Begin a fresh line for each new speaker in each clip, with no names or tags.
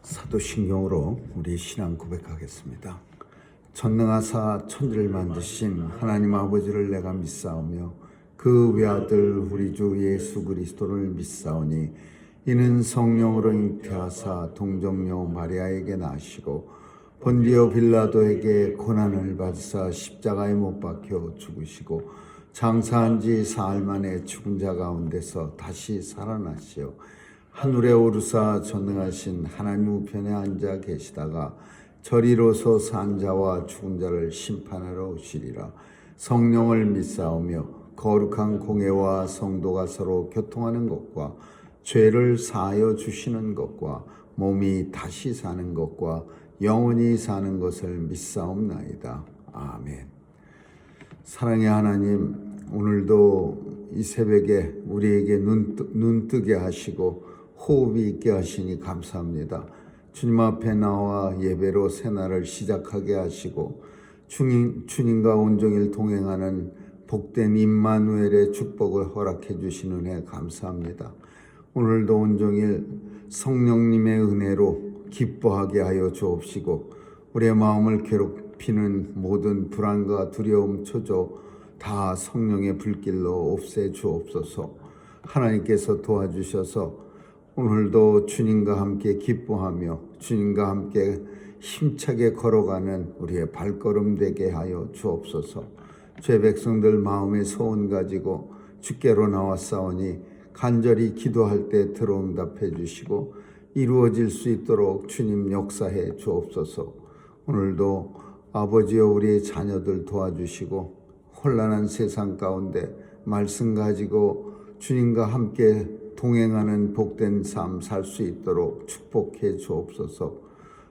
사도신경으로 우리 신앙 고백하겠습니다. 전능하사 천지를 만드신 하나님 아버지를 내가 믿사오며 그 외아들 우리 주 예수 그리스도를 믿사오니 이는 성령으로 잉태하사 동정녀 마리아에게 나시고 본디오 빌라도에게 고난을 받으사 십자가에 못 박혀 죽으시고 장사한 지 사흘 만에 죽은 자 가운데서 다시 살아나시어 하늘에 오르사 전능하신 하나님 우편에 앉아 계시다가 저리로서 산 자와 죽은 자를 심판하러 오시리라. 성령을 믿사오며 거룩한 공회와 성도가 서로 교통하는 것과 죄를 사하여 주시는 것과 몸이 다시 사는 것과 영원히 사는 것을 믿사옵나이다. 아멘. 사랑의 하나님, 오늘도 이 새벽에 우리에게 눈뜨게 하시고 호흡이 있게 하시니 감사합니다. 주님 앞에 나와 예배로 새날을 시작하게 하시고 주님과 온종일 동행하는 복된 임마누엘의 축복을 허락해 주신 은혜 감사합니다. 오늘도 온종일 성령님의 은혜로 기뻐하게 하여 주옵시고 우리의 마음을 괴롭히는 모든 불안과 두려움, 초조 다 성령의 불길로 없애 주옵소서. 하나님께서 도와주셔서 오늘도 주님과 함께 기뻐하며 주님과 함께 힘차게 걸어가는 우리의 발걸음 되게 하여 주옵소서. 죄 백성들 마음의 소원 가지고 주께로 나왔사오니 간절히 기도할 때 들어응답해 주시고 이루어질 수 있도록 주님 역사해 주옵소서. 오늘도 아버지여 우리의 자녀들 도와주시고 혼란한 세상 가운데 말씀 가지고 주님과 함께 동행하는 복된 삶 살 수 있도록 축복해 주옵소서.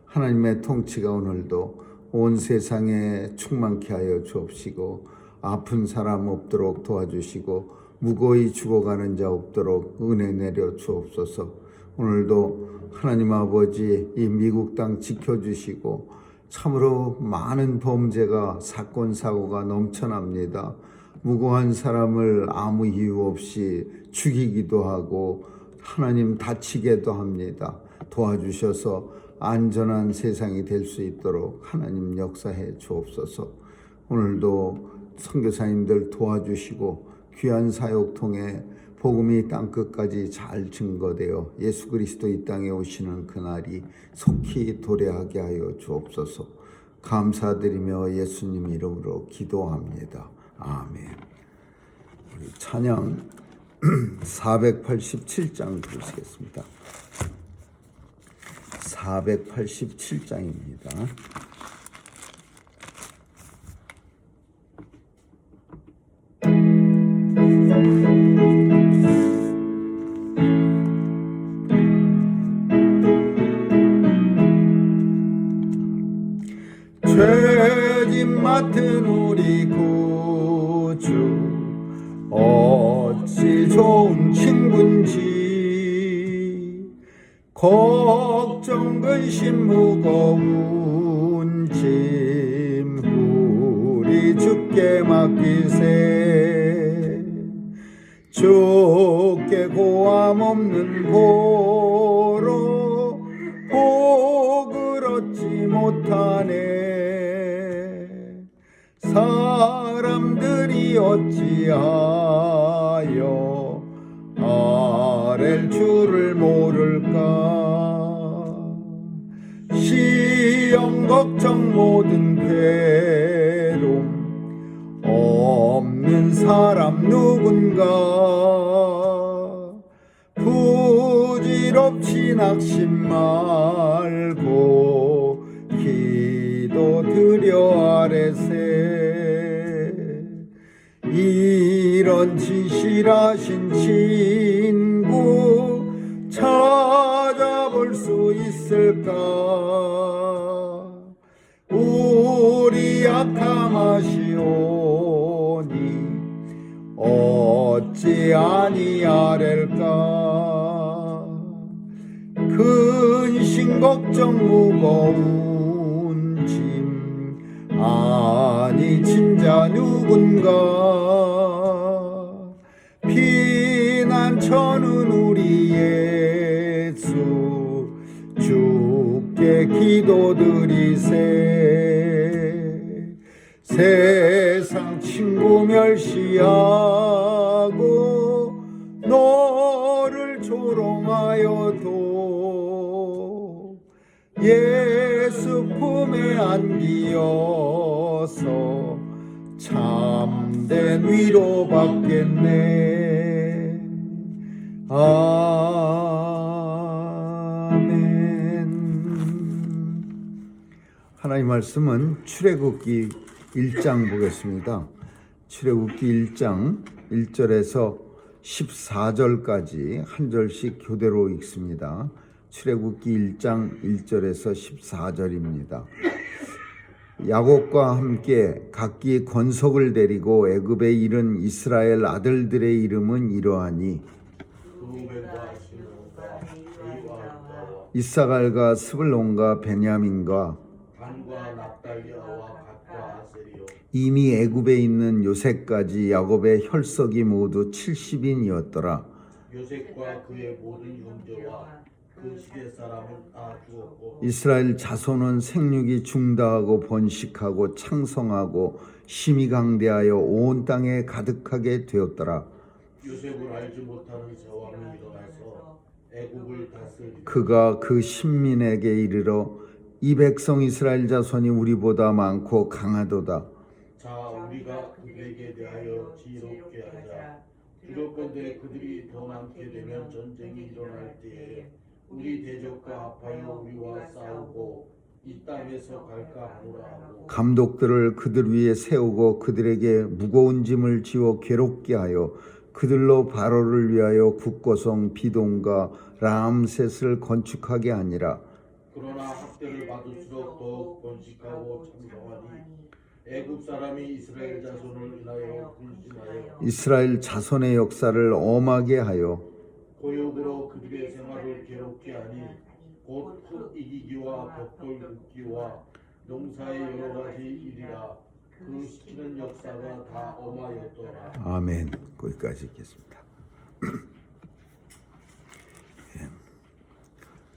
하나님의 통치가 오늘도 온 세상에 충만케 하여 주옵시고 아픈 사람 없도록 도와주시고 무거이 죽어가는 자 없도록 은혜 내려 주옵소서. 오늘도 하나님 아버지 이 미국 땅 지켜주시고 참으로 많은 범죄가 사건 사고가 넘쳐납니다. 무고한 사람을 아무 이유 없이 죽이기도 하고 하나님 다치게도 합니다. 도와주셔서 안전한 세상이 될 수 있도록 하나님 역사해 주옵소서. 오늘도 선교사님들 도와주시고 귀한 사역 통해 복음이 땅끝까지 잘 증거되어 예수 그리스도 이 땅에 오시는 그날이 속히 도래하게 하여 주옵소서. 감사드리며 예수님 이름으로 기도합니다. 아멘. 우리 찬양 487장 부르시겠습니다. 487장입니다. 죄짐 맡은 우리 구주 어찌 좋은 친구인지 걱정 근심 무거운 짐 우리 주께 맡기세. 주께 고함 없는 고로 복을 얻지 못하네. 사람들이 어찌하여 아랠 줄을 모를까. 시험 걱정 모든 괴로움 없는 사람 누군가. 부질없이 낙심 말고 기도 드려 아뢰세. 이런 지실하신 친구 찾아볼 수 있을까. 우리 약함하시오니 어찌 아니하렐까. 근심 걱정 무거운 짐 아니 진짜 누군가. 피난처는 우리 예수 주 주께 기도드리세. 세상 친구 멸시하고 너를 조롱하여도 예수 품에 안기어서 참된 위로 받겠네. 아멘. 하나님 말씀은 출애굽기 1장 보겠습니다. 출애굽기 1장 1절에서 14절까지 한 절씩 교대로 읽습니다. 출애굽기 1장 1절에서 14절입니다. 야곱과 함께 각기 권속을 데리고 애굽에 이른 이스라엘 아들들의 이름은 이러하니 이사갈과 스불론과 베냐민과
단과 납달리아와 갓과 아셀이요
이미 애굽에 있는 요셉까지 야곱의 혈석이 모두 70인이었더라.
요셉과 그의 모든 형제와 그 시대 사람은 다 죽었고
이스라엘 자손은 생육이 중다하고 번식하고 창성하고 심히 강대하여 온 땅에 가득하게 되었더라.
요셉을 알지 못하는 제왕이 일어나서 애굽을 다스리고
그가 그 신민에게 이르러 이 백성 이스라엘 자손이 우리보다 많고 강하도다.
자 우리가 그들에게 대하여 지혜롭게 하자. 두렵건대 그들이 더 많게 되면 전쟁이 일어날 때에 우리 대적과 합하여 우리와 싸우고 이 땅에서 갈까 하노라 하고
감독들을 그들 위에 세우고 그들에게 무거운 짐을 지워 괴롭게 하여 그들로 바로를 위하여 국고성 비동과 라암셋을 건축하게 하니라.
그러나 학대를 받을수록 더욱 번식하고 창성하니 애굽 사람이 이스라엘 자손을 인하여 불신하여
이스라엘 자손의 역사를 엄하게 하여
고욕으로 그들의 생활을 괴롭게 하니 곧 이기기와 벽돌 굽기와 농사의 여러 가지 일이라 그 시키는 역사가 다 엄하였더라.
아멘. 거기까지 읽겠습니다.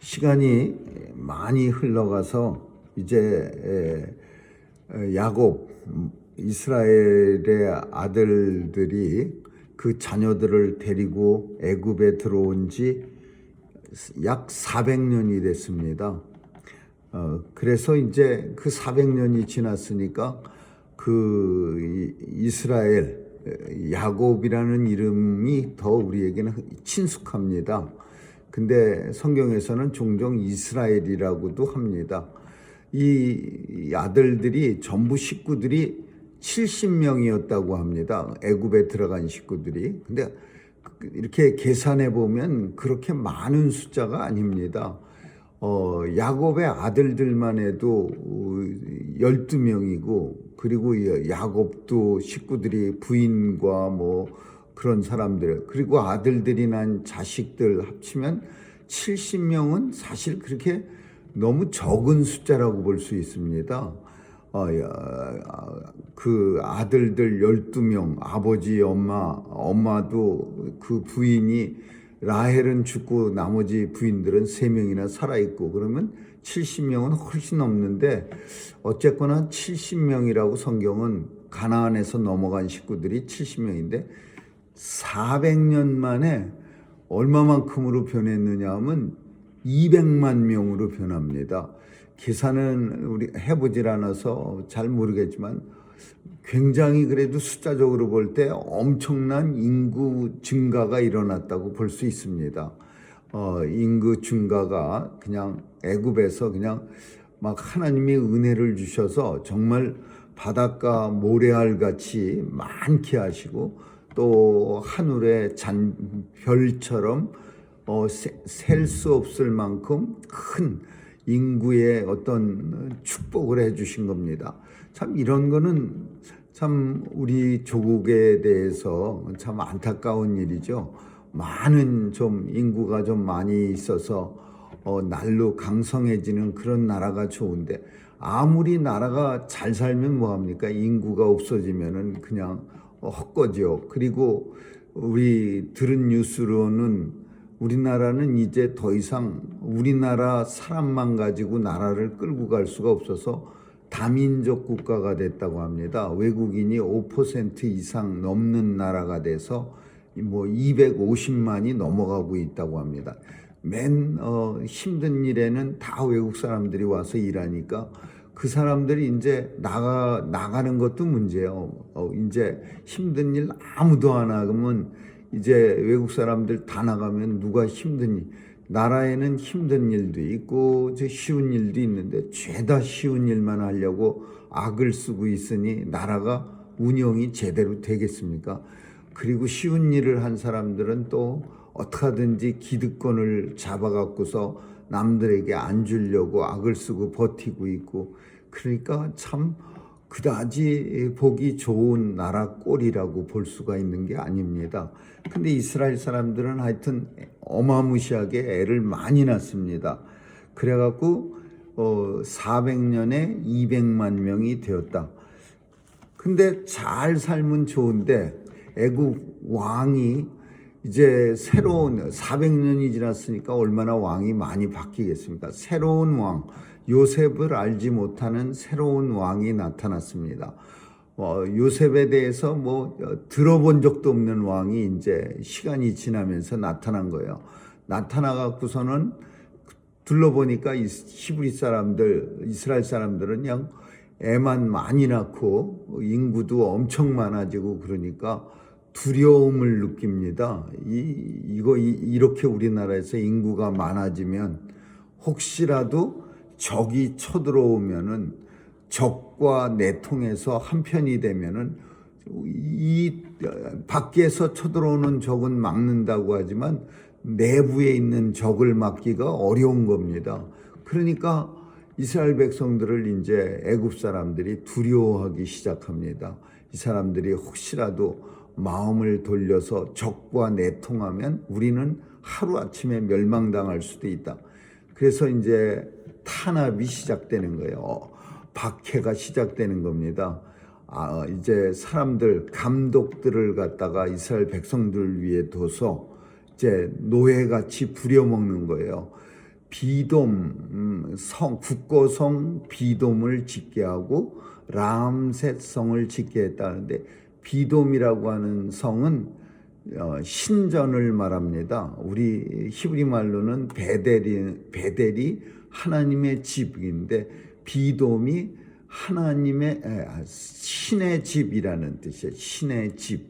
시간이 많이 흘러가서 이제 야곱 이스라엘의 아들들이 그 자녀들을 데리고 애굽에 들어온 지 약 400년이 됐습니다. 그래서 이제 그 400년이 지났으니까 그 이스라엘 야곱이라는 이름이 더 우리에게는 친숙합니다. 근데 성경에서는 종종 이스라엘이라고도 합니다. 이 아들들이 전부 식구들이 70명이었다고 합니다. 애굽에 들어간 식구들이. 근데 이렇게 계산해 보면 그렇게 많은 숫자가 아닙니다. 야곱의 아들들만 해도 12명이고 그리고 야곱도 식구들이 부인과 뭐 그런 사람들 그리고 아들들이 난 자식들 합치면 70명은 사실 그렇게 너무 적은 숫자라고 볼 수 있습니다. 그 아들들 12명, 아버지, 엄마도 그 부인이 라헬은 죽고 나머지 부인들은 3명이나 살아있고 그러면 70명은 훨씬 넘는데 어쨌거나 70명이라고 성경은 가나안에서 넘어간 식구들이 70명인데 400년 만에 얼마만큼으로 변했느냐 하면 200만 명으로 변합니다. 계산은 우리 해보질 않아서 잘 모르겠지만 굉장히 그래도 숫자적으로 볼 때 엄청난 인구 증가가 일어났다고 볼 수 있습니다. 인구 증가가 그냥 애굽에서 그냥 막 하나님이 은혜를 주셔서 정말 바닷가 모래알 같이 많게 하시고 또 하늘의 별처럼 셀 수 없을 만큼 큰 인구의 어떤 축복을 해주신 겁니다. 참 이런 거는 참 우리 조국에 대해서 참 안타까운 일이죠. 많은 좀 인구가 좀 많이 있어서 날로 강성해지는 그런 나라가 좋은데 아무리 나라가 잘 살면 뭐합니까? 인구가 없어지면은 그냥 헛거지요. 그리고 우리 들은 뉴스로는 우리나라는 이제 더 이상 우리나라 사람만 가지고 나라를 끌고 갈 수가 없어서 다민족 국가가 됐다고 합니다. 외국인이 5% 이상 넘는 나라가 돼서 뭐 250만이 넘어가고 있다고 합니다. 맨 힘든 일에는 다 외국 사람들이 와서 일하니까 그 사람들이 이제 나가는 것도 문제예요. 이제 힘든 일 아무도 안 하면 이제 외국 사람들 다 나가면 누가 힘든 일, 나라에는 힘든 일도 있고 쉬운 일도 있는데 죄다 쉬운 일만 하려고 악을 쓰고 있으니 나라가 운영이 제대로 되겠습니까? 그리고 쉬운 일을 한 사람들은 또 어떻게든지 기득권을 잡아갖고서 남들에게 안 주려고 악을 쓰고 버티고 있고, 그러니까 참 그다지 보기 좋은 나라 꼴이라고 볼 수가 있는 게 아닙니다. 근데 이스라엘 사람들은 하여튼 어마무시하게 애를 많이 낳습니다. 그래갖고 400년에 200만 명이 되었다. 근데 잘 살면 좋은데 애국 왕이 이제 새로운 400년이 지났으니까 얼마나 왕이 많이 바뀌겠습니까? 새로운 왕, 요셉을 알지 못하는 새로운 왕이 나타났습니다. 요셉에 대해서 들어본 적도 없는 왕이 이제 시간이 지나면서 나타난 거예요. 나타나갖고서는 둘러보니까 히브리 사람들, 이스라엘 사람들은 그냥 애만 많이 낳고 인구도 엄청 많아지고 그러니까 두려움을 느낍니다. 이렇게 우리나라에서 인구가 많아지면 혹시라도 적이 쳐들어오면은 적과 내통해서 한편이 되면은 이 밖에서 쳐들어오는 적은 막는다고 하지만 내부에 있는 적을 막기가 어려운 겁니다. 그러니까 이스라엘 백성들을 이제 애굽 사람들이 두려워하기 시작합니다. 이 사람들이 혹시라도 마음을 돌려서 적과 내통하면 우리는 하루아침에 멸망당할 수도 있다. 그래서 이제 탄압이 시작되는 거예요. 박해가 시작되는 겁니다. 이제 사람들, 감독들을 갖다가 이스라엘 백성들을 위해 둬서 이제 노예같이 부려먹는 거예요. 비돔, 국고성 비돔을 짓게 하고 람셋성을 짓게 했다는데, 비돔이라고 하는 성은 신전을 말합니다. 우리 히브리 말로는 베델이 하나님의 집인데 비돔이 하나님의 신의 집이라는 뜻이에요. 신의 집.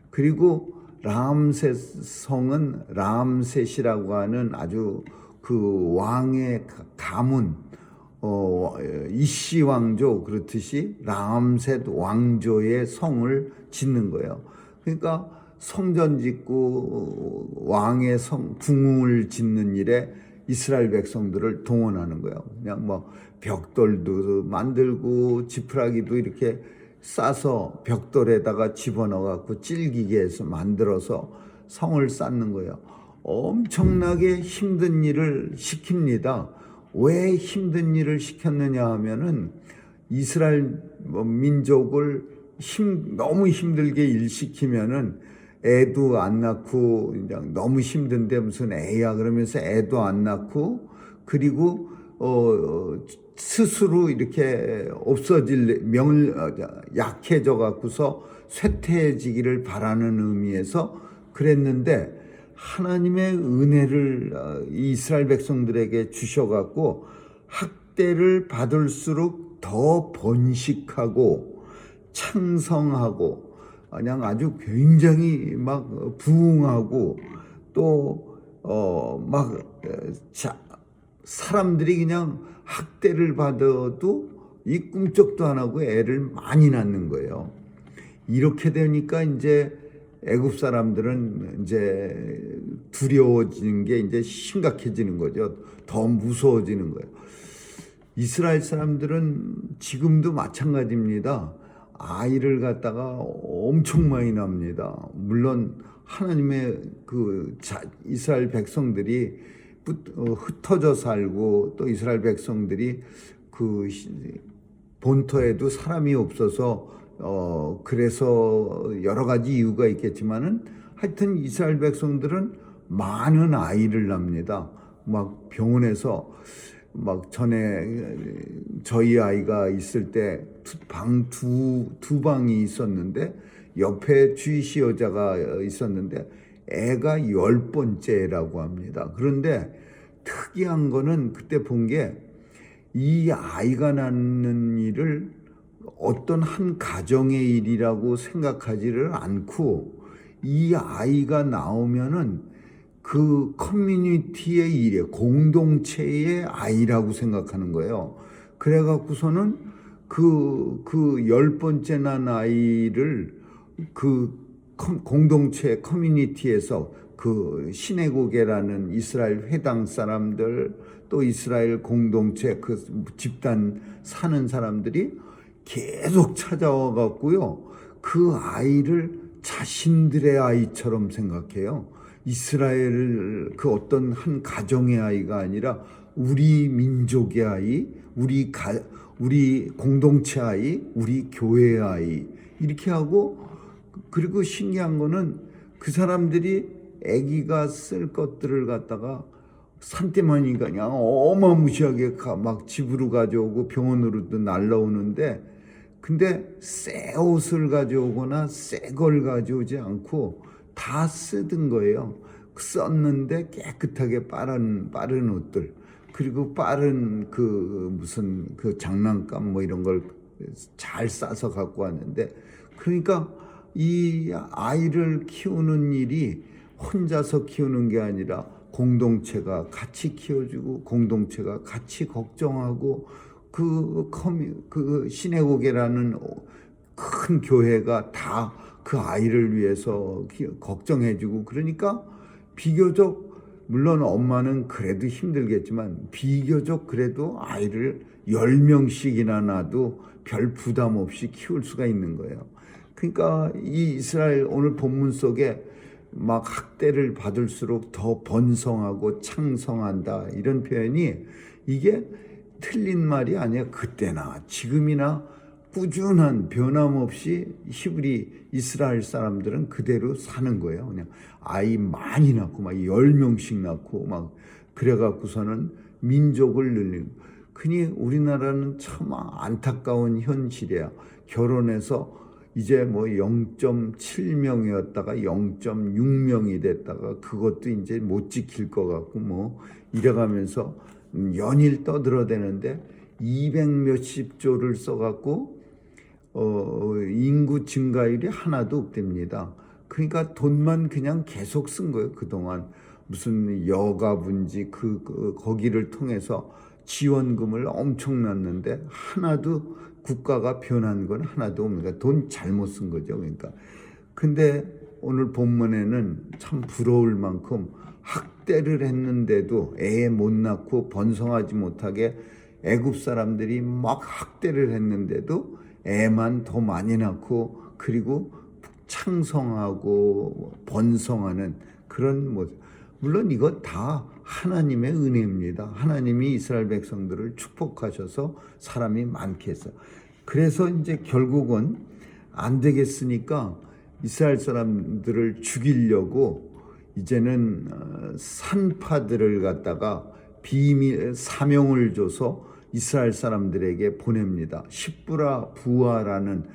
그리고 람셋 성은 람셋이라고 하는 아주 그 왕의 가문, 이씨 왕조 그렇듯이 람셋 왕조의 성을 짓는 거예요. 그러니까 성전 짓고 왕의 궁을 짓는 일에 이스라엘 백성들을 동원하는 거예요. 그냥 벽돌도 만들고 지푸라기도 이렇게 싸서 벽돌에다가 집어넣어갖고 찔기게 해서 만들어서 성을 쌓는 거예요. 엄청나게 힘든 일을 시킵니다. 왜 힘든 일을 시켰느냐 하면은 이스라엘 민족을 너무 힘들게 일시키면은 애도 안 낳고 그냥 너무 힘든데 무슨 애야 그러면서 애도 안 낳고, 그리고 스스로 이렇게 약해져 갖고서 쇠퇴해지기를 바라는 의미에서 그랬는데, 하나님의 은혜를 이스라엘 백성들에게 주셔갖고 학대를 받을수록 더 번식하고 창성하고 그냥 아주 굉장히 부흥하고 또 사람들이 그냥 학대를 받아도 이 꿈쩍도 안 하고 애를 많이 낳는 거예요. 이렇게 되니까 이제 애굽 사람들은 이제 두려워지는 게 이제 심각해지는 거죠. 더 무서워지는 거예요. 이스라엘 사람들은 지금도 마찬가지입니다. 아이를 갖다가 엄청 많이 납니다. 물론 하나님의 이스라엘 백성들이 흩어져 살고 또 이스라엘 백성들이 본토에도 사람이 없어서 그래서 여러 가지 이유가 있겠지만은 하여튼 이스라엘 백성들은 많은 아이를 낳습니다. 막 병원에서 막 전에 저희 아이가 있을 때 두 방이 있었는데 옆에 주이시 여자가 있었는데 애가 10번째라고 합니다. 그런데 특이한 거는 그때 본 게 이 아이가 낳는 일을 어떤 한 가정의 일이라고 생각하지를 않고 이 아이가 나오면은 그 커뮤니티의 일에 공동체의 아이라고 생각하는 거예요. 그래갖고서는 그 10번째 난 아이를 그 공동체 커뮤니티에서 그 시내고개라는 이스라엘 회당 사람들 또 이스라엘 공동체 그 집단 사는 사람들이 계속 찾아와 갖고요. 그 아이를 자신들의 아이처럼 생각해요. 이스라엘 그 어떤 한 가정의 아이가 아니라 우리 민족의 아이, 우리 공동체 아이, 우리 교회의 아이 이렇게 하고 그리고 신기한 거는 그 사람들이 아기가 쓸 것들을 갖다가 산때마니까 그냥 어마무시하게 막 집으로 가져오고 병원으로도 날라오는데 근데 새 옷을 가져오거나 새 걸 가져오지 않고 다 쓰던 거예요. 썼는데 깨끗하게 빠른 옷들 그리고 빠른 그 무슨 그 장난감 뭐 이런 걸 잘 싸서 갖고 왔는데 그러니까 이 아이를 키우는 일이 혼자서 키우는 게 아니라 공동체가 같이 키워주고 공동체가 같이 걱정하고 그 시내고개라는 큰 교회가 다 그 아이를 위해서 걱정해주고 그러니까 비교적 물론 엄마는 그래도 힘들겠지만 비교적 그래도 아이를 10명씩이나 낳아도 별 부담 없이 키울 수가 있는 거예요. 그러니까 이 이스라엘 오늘 본문 속에 막 학대를 받을수록 더 번성하고 창성한다 이런 표현이 이게 틀린 말이 아니야. 그때나 지금이나 꾸준한 변함없이 히브리 이스라엘 사람들은 그대로 사는 거예요. 그냥 아이 많이 낳고 막 10명씩 낳고 막 그래갖고서는 민족을 늘리고 그니 우리나라는 참 안타까운 현실이야. 결혼해서 이제 뭐 0.7명이었다가 0.6명이 됐다가 그것도 이제 못 지킬 것 같고 뭐 이래가면서 연일 떠들어대는데 200 몇십 조를 써갖고 인구 증가율이 하나도 없답니다. 그러니까 돈만 그냥 계속 쓴 거예요. 그동안 무슨 여가분지 거기를 통해서 지원금을 엄청 놨는데 하나도 국가가 변한 건 하나도 없는 돈 잘못 쓴 거죠. 그러니까 근데 오늘 본문에는 참 부러울 만큼 학대를 했는데도 애 못 낳고 번성하지 못하게 애굽 사람들이 막 학대를 했는데도 애만 더 많이 낳고 그리고 창성하고 번성하는 그런 모습. 물론 이거 다 하나님의 은혜입니다. 하나님이 이스라엘 백성들을 축복하셔서 사람이 많게 해서. 그래서 이제 결국은 안 되겠으니까 이스라엘 사람들을 죽이려고 이제는 산파들을 갖다가 비밀 사명을 줘서 이스라엘 사람들에게 보냅니다. 십부라 부하라는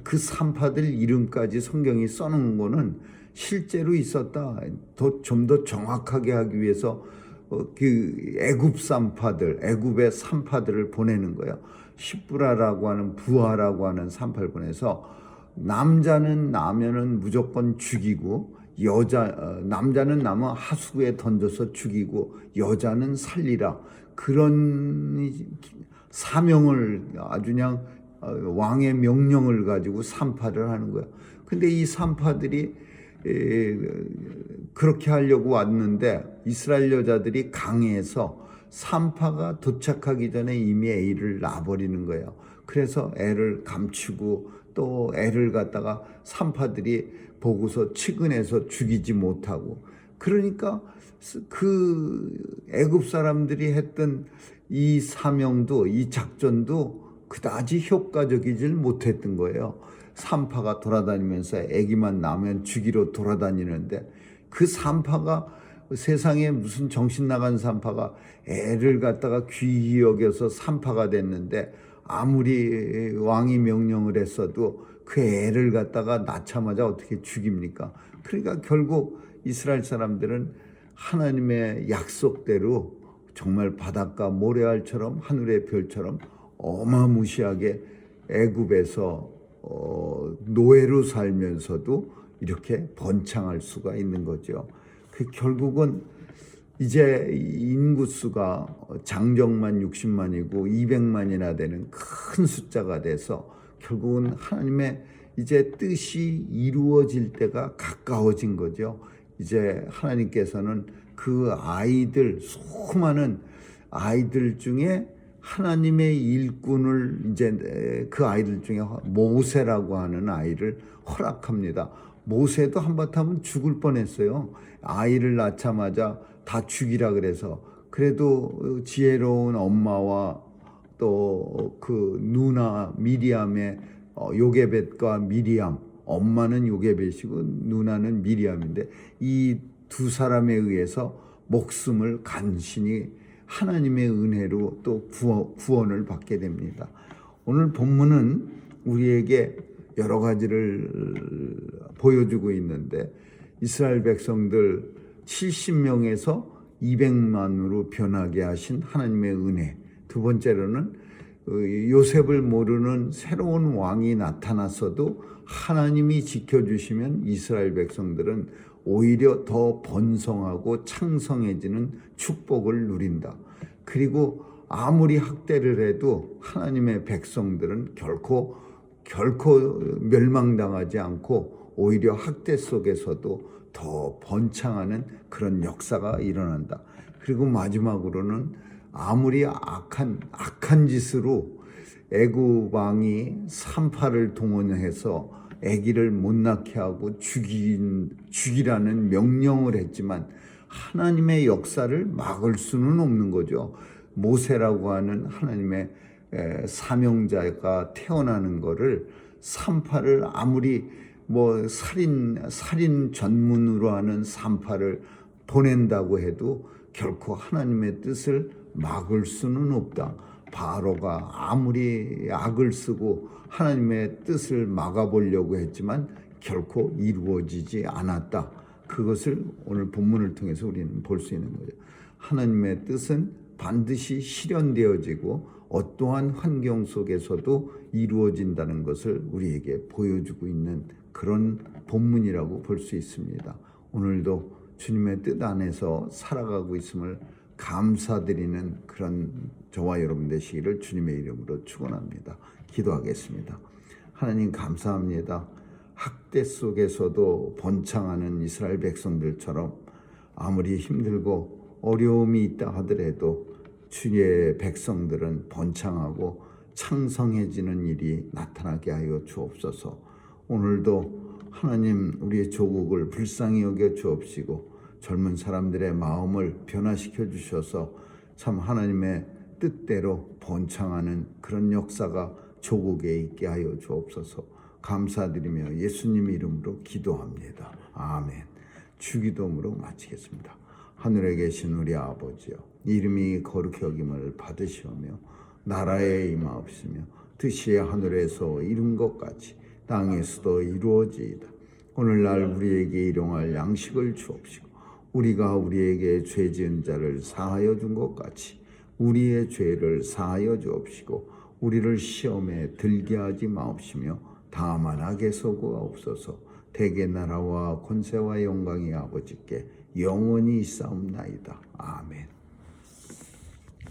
그 산파들 이름까지 성경이 써놓은 거는 실제로 있었다. 좀 더 정확하게 하기 위해서 그 애굽 산파들, 애굽의 산파들을 보내는 거예요. 십부라라고 하는 부하라고 하는 산파를 보내서 남자는 나면은 무조건 죽이고 남자는 나면 하수구에 던져서 죽이고 여자는 살리라. 그런 사명을 아주 그냥 왕의 명령을 가지고 산파를 하는 거예요. 근데 이 산파들이 그렇게 하려고 왔는데 이스라엘 여자들이 강해서 산파가 도착하기 전에 이미 애를 낳아버리는 거예요. 그래서 애를 감추고 또 애를 갖다가 산파들이 보고서 측은해서 죽이지 못하고 그러니까 그 애굽 사람들이 했던 이 사명도 이 작전도 그다지 효과적이질 못했던 거예요. 산파가 돌아다니면서 애기만 나면 죽이러 돌아다니는데 그 산파가 세상에 무슨 정신 나간 산파가 애를 갖다가 귀히 여겨서 산파가 됐는데 아무리 왕이 명령을 했어도 그 애를 갖다가 낳자마자 어떻게 죽입니까? 그러니까 결국 이스라엘 사람들은 하나님의 약속대로 정말 바닷가 모래알처럼 하늘의 별처럼 어마무시하게 애굽에서 노예로 살면서도 이렇게 번창할 수가 있는 거죠. 그 결국은 이제 인구수가 장정만 60만이고 200만이나 되는 큰 숫자가 돼서 결국은 하나님의 이제 뜻이 이루어질 때가 가까워진 거죠. 이제 하나님께서는 그 아이들, 수많은 아이들 중에 하나님의 일꾼을 이제 그 아이들 중에 모세라고 하는 아이를 허락합니다. 모세도 한바탕은 죽을 뻔했어요. 아이를 낳자마자 다 죽이라 그래서. 그래도 지혜로운 엄마와 또 그 누나 미리암의 요게벳과 미리암, 엄마는 요게벳이고 누나는 미리암인데 이 두 사람에 의해서 목숨을 간신히 하나님의 은혜로 또 구원을 받게 됩니다. 오늘 본문은 우리에게 여러 가지를 보여주고 있는데 이스라엘 백성들 70명에서 200만으로 변하게 하신 하나님의 은혜, 두 번째로는 요셉을 모르는 새로운 왕이 나타났어도 하나님이 지켜주시면 이스라엘 백성들은 오히려 더 번성하고 창성해지는 축복을 누린다. 그리고 아무리 학대를 해도 하나님의 백성들은 결코 멸망당하지 않고 오히려 학대 속에서도 더 번창하는 그런 역사가 일어난다. 그리고 마지막으로는 아무리 악한 짓으로 애굽 왕이 산파를 동원해서 아기를 못 낳게 하고 죽이라는 명령을 했지만 하나님의 역사를 막을 수는 없는 거죠. 모세라고 하는 하나님의 사명자가 태어나는 거를 산파를 아무리 뭐 살인 전문으로 하는 산파를 보낸다고 해도 결코 하나님의 뜻을 막을 수는 없다. 바로가 아무리 악을 쓰고 하나님의 뜻을 막아보려고 했지만 결코 이루어지지 않았다. 그것을 오늘 본문을 통해서 우리는 볼 수 있는 거죠. 하나님의 뜻은 반드시 실현되어지고 어떠한 환경 속에서도 이루어진다는 것을 우리에게 보여주고 있는 그런 본문이라고 볼 수 있습니다. 오늘도 주님의 뜻 안에서 살아가고 있음을 감사드리는 그런 저와 여러분 되시기를 주님의 이름으로 축원합니다. 기도하겠습니다. 하나님 감사합니다. 학대 속에서도 번창하는 이스라엘 백성들처럼 아무리 힘들고 어려움이 있다 하더라도 주의 백성들은 번창하고 창성해지는 일이 나타나게 하여 주옵소서. 오늘도 하나님 우리의 조국을 불쌍히 여겨 주옵시고 젊은 사람들의 마음을 변화시켜 주셔서 참 하나님의 뜻대로 번창하는 그런 역사가 조국에 있게 하여 주옵소서. 감사드리며 예수님 이름으로 기도합니다. 아멘. 주기도문으로 마치겠습니다. 하늘에 계신 우리 아버지여, 이름이 거룩히 여김을 받으시오며 나라에 임하옵시며 뜻이 하늘에서 이룬 것 같이 땅에서도 이루어지이다. 오늘날 우리에게 일용할 양식을 주옵시고 우리가 우리에게 죄 지은 자를 사하여 준 것 같이 우리의 죄를 사하여 주옵시고 우리를 시험에 들게 하지 마옵시며 다만 악에서 구하옵소서. 대개 나라와 권세와 영광이 아버지께 영원히 있사옵나이다. 아멘.